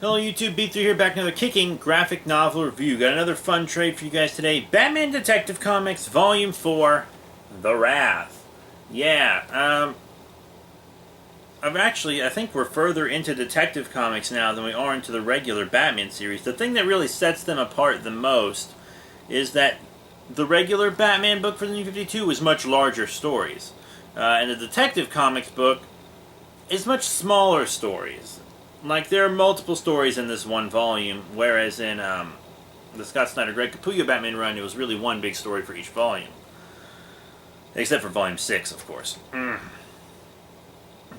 Hello YouTube, B3 here, back another kicking graphic novel review. Got another fun trade for you guys today. Batman Detective Comics Volume 4, The Wrath. Yeah, I think we're further into Detective Comics now than we are into the regular Batman series. The thing that really sets them apart the most is that the regular Batman book for the New 52 was much larger stories. And the Detective Comics book is much smaller stories. Like, there are multiple stories in this one volume, whereas in the Scott Snyder Greg Capullo Batman run, it was really one big story for each volume. Except for Volume 6, of course.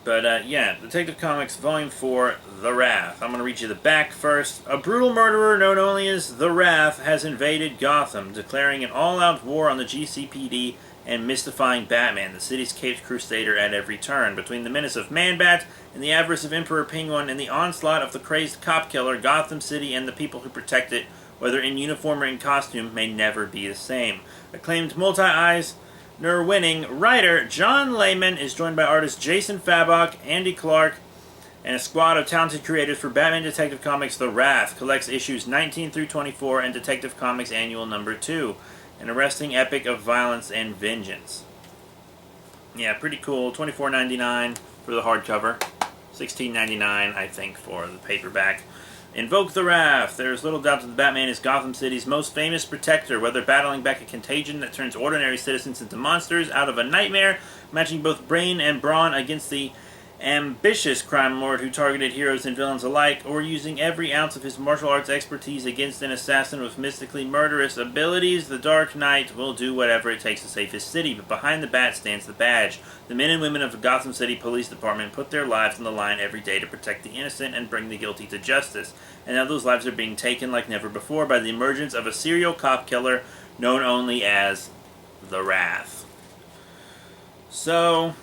But, yeah, Detective Comics Volume 4, The Wrath. I'm going to read you the back first. A brutal murderer known only as The Wrath has invaded Gotham, declaring an all-out war on the GCPD and mystifying Batman, the city's caped crusader at every turn. Between the menace of Man-Bat and the avarice of Emperor Penguin and the onslaught of the crazed cop killer, Gotham City and the people who protect it, whether in uniform or in costume, may never be the same. Acclaimed multi-Eisner-winning writer John Layman is joined by artists Jason Fabok, Andy Clark, and a squad of talented creators for Batman Detective Comics The Wrath. Collects issues 19 through 24 and Detective Comics Annual Number 2. An arresting epic of violence and vengeance. Yeah, pretty cool. $24.99 for the hardcover. $16.99, I think, for the paperback. Invoke the Wrath. There's little doubt that the Batman is Gotham City's most famous protector, whether battling back a contagion that turns ordinary citizens into monsters out of a nightmare, matching both brain and brawn against the ambitious crime lord who targeted heroes and villains alike, or using every ounce of his martial arts expertise against an assassin with mystically murderous abilities, the Dark Knight will do whatever it takes to save his city. But behind the bat stands the badge. The men and women of the Gotham City Police Department put their lives on the line every day to protect the innocent and bring the guilty to justice. And now those lives are being taken like never before by the emergence of a serial cop killer known only as The Wrath. So,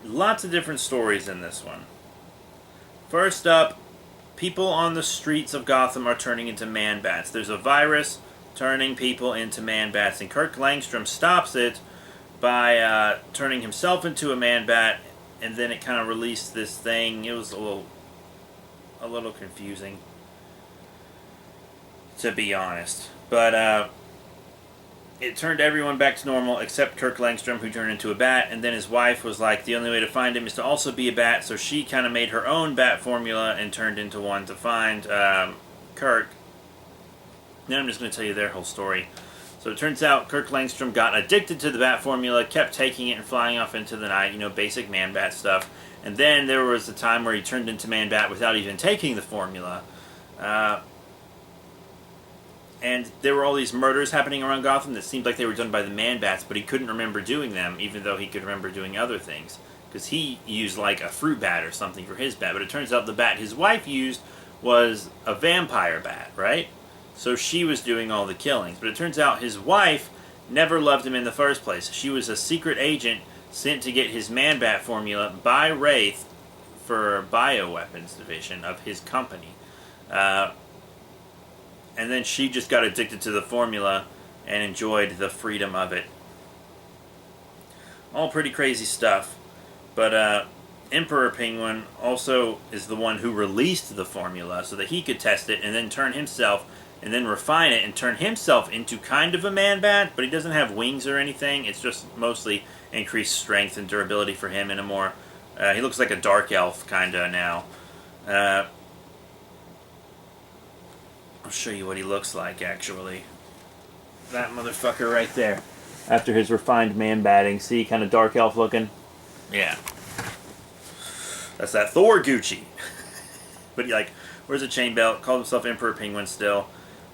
lots of different stories in this one. First up, people on the streets of Gotham are turning into man-bats. There's a virus turning people into man-bats, and Kirk Langstrom stops it by turning himself into a man-bat, and then it kind of released this thing. It was a little confusing, to be honest. But it turned everyone back to normal except Kirk Langstrom, who turned into a bat, and then his wife was like, the only way to find him is to also be a bat, so she kind of made her own bat formula and turned into one to find Kirk. Then I'm just going to tell you their whole story. So it turns out Kirk Langstrom got addicted to the bat formula, kept taking it and flying off into the night, basic man-bat stuff. And then there was a time where he turned into man-bat without even taking the formula. And there were all these murders happening around Gotham that seemed like they were done by the Man-Bats, but he couldn't remember doing them, even though he could remember doing other things. Because he used, like, a fruit bat or something for his bat. But it turns out the bat his wife used was a vampire bat, right? So she was doing all the killings. But it turns out his wife never loved him in the first place. She was a secret agent sent to get his Man-Bat formula by Wraith for bioweapons division of his company. And then she just got addicted to the formula and enjoyed the freedom of it. All pretty crazy stuff. But Emperor Penguin also is the one who released the formula so that he could test it and then turn himself and then refine it and turn himself into kind of a man-bat, but he doesn't have wings or anything. It's just mostly increased strength and durability for him in a more... he looks like a dark elf kind of now. I'll show you what he looks like, actually. That motherfucker right there. After his refined man-batting. See, kind of dark elf looking? Yeah. That's that Thor Gucci. But he, wears a chain belt, calls himself Emperor Penguin still.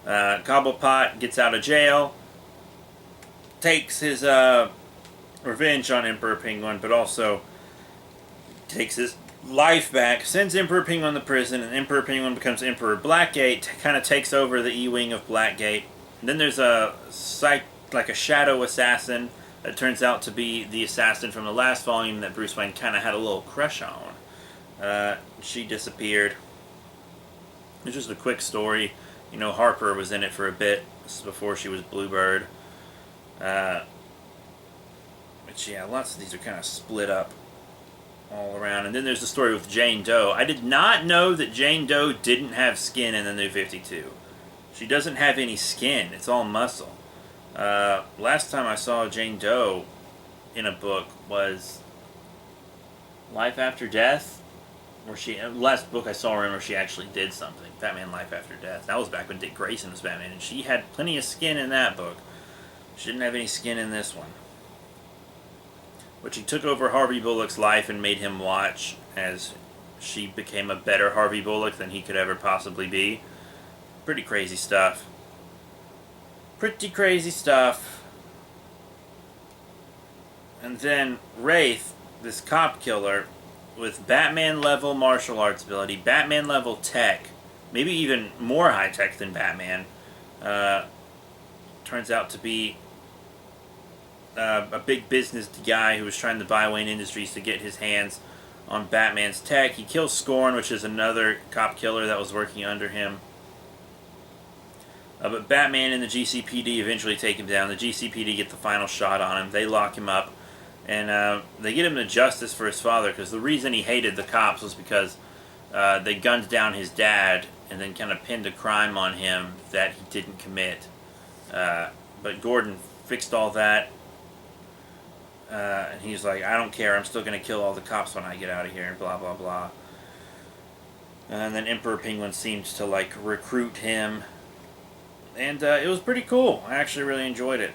Cobblepot gets out of jail. Takes his revenge on Emperor Penguin, but also takes his life back, sends Emperor Penguin to prison, and Emperor Penguin becomes Emperor Blackgate, kind of takes over the E-Wing of Blackgate. And then there's a shadow assassin that turns out to be the assassin from the last volume that Bruce Wayne kind of had a little crush on. She disappeared. It's just a quick story. Harper was in it for a bit. This is before she was Bluebird. But yeah, lots of these are kind of split up. all around. And then there's the story with Jane Doe. I did not know that Jane Doe didn't have skin in the New 52. She doesn't have any skin. It's all muscle. Last time I saw Jane Doe in a book was Life After Death, where last book I saw her in where she actually did something. Batman Life After Death. That was back when Dick Grayson was Batman, and she had plenty of skin in that book. She didn't have any skin in this one. But she took over Harvey Bullock's life and made him watch as she became a better Harvey Bullock than he could ever possibly be. Pretty crazy stuff. Pretty crazy stuff. And then Wraith, this cop killer, with Batman-level martial arts ability, Batman-level tech, maybe even more high-tech than Batman, turns out to be a big business guy who was trying to buy Wayne Industries to get his hands on Batman's tech. He kills Scorn, which is another cop killer that was working under him. But Batman and the GCPD eventually take him down. The GCPD get the final shot on him. They lock him up. And they get him to justice for his father, because the reason he hated the cops was because they gunned down his dad and then kind of pinned a crime on him that he didn't commit. But Gordon fixed all that. And he's like, I don't care, I'm still going to kill all the cops when I get out of here, and blah, blah, blah. And then Emperor Penguin seemed to, like, recruit him. And it was pretty cool. I actually really enjoyed it.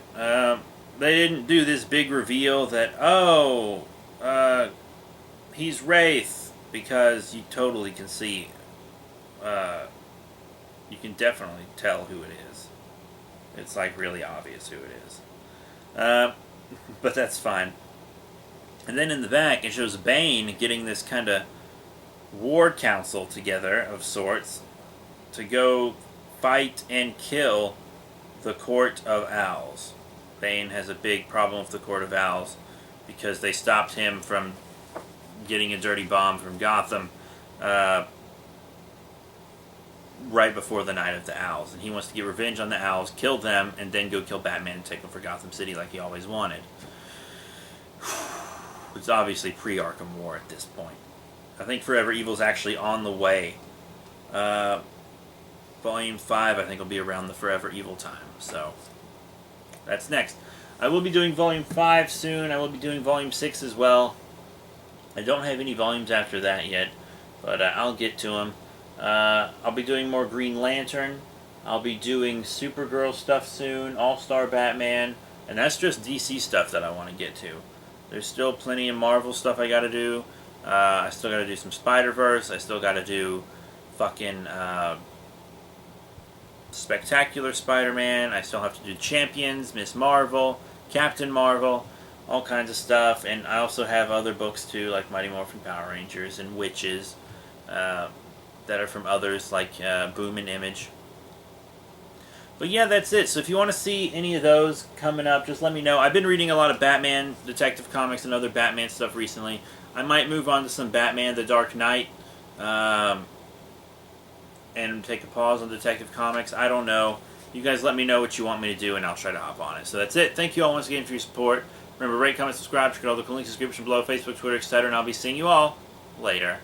They didn't do this big reveal that, he's Wraith, because you totally can see, you can definitely tell who it is. It's, like, really obvious who it is. But that's fine. And then in the back, it shows Bane getting this kind of ward council together of sorts to go fight and kill the Court of Owls. Bane has a big problem with the Court of Owls because they stopped him from getting a dirty bomb from Gotham right before the Night of the Owls. And he wants to get revenge on the Owls, kill them, and then go kill Batman and take him for Gotham City like he always wanted. It's obviously pre-Arkham War at this point. I think Forever Evil's actually on the way. Volume 5, I think, will be around the Forever Evil time. So, that's next. I will be doing Volume 5 soon. I will be doing Volume 6 as well. I don't have any volumes after that yet, but I'll get to them. I'll be doing more Green Lantern. I'll be doing Supergirl stuff soon, All-Star Batman, and that's just DC stuff that I want to get to. There's still plenty of Marvel stuff I gotta do. I still gotta do some Spider-Verse. I still gotta do fucking Spectacular Spider-Man. I still have to do Champions, Miss Marvel, Captain Marvel, all kinds of stuff. And I also have other books too, like Mighty Morphin Power Rangers and Witches, that are from others like Boom and Image. But yeah, that's it. So if you want to see any of those coming up, just let me know. I've been reading a lot of Batman, Detective Comics, and other Batman stuff recently. I might move on to some Batman The Dark Knight, and take a pause on Detective Comics. I don't know. You guys let me know what you want me to do, and I'll try to hop on it. So that's it. Thank you all once again for your support. Remember, rate, comment, subscribe. Check out all the links in the description below, Facebook, Twitter, etc. And I'll be seeing you all later.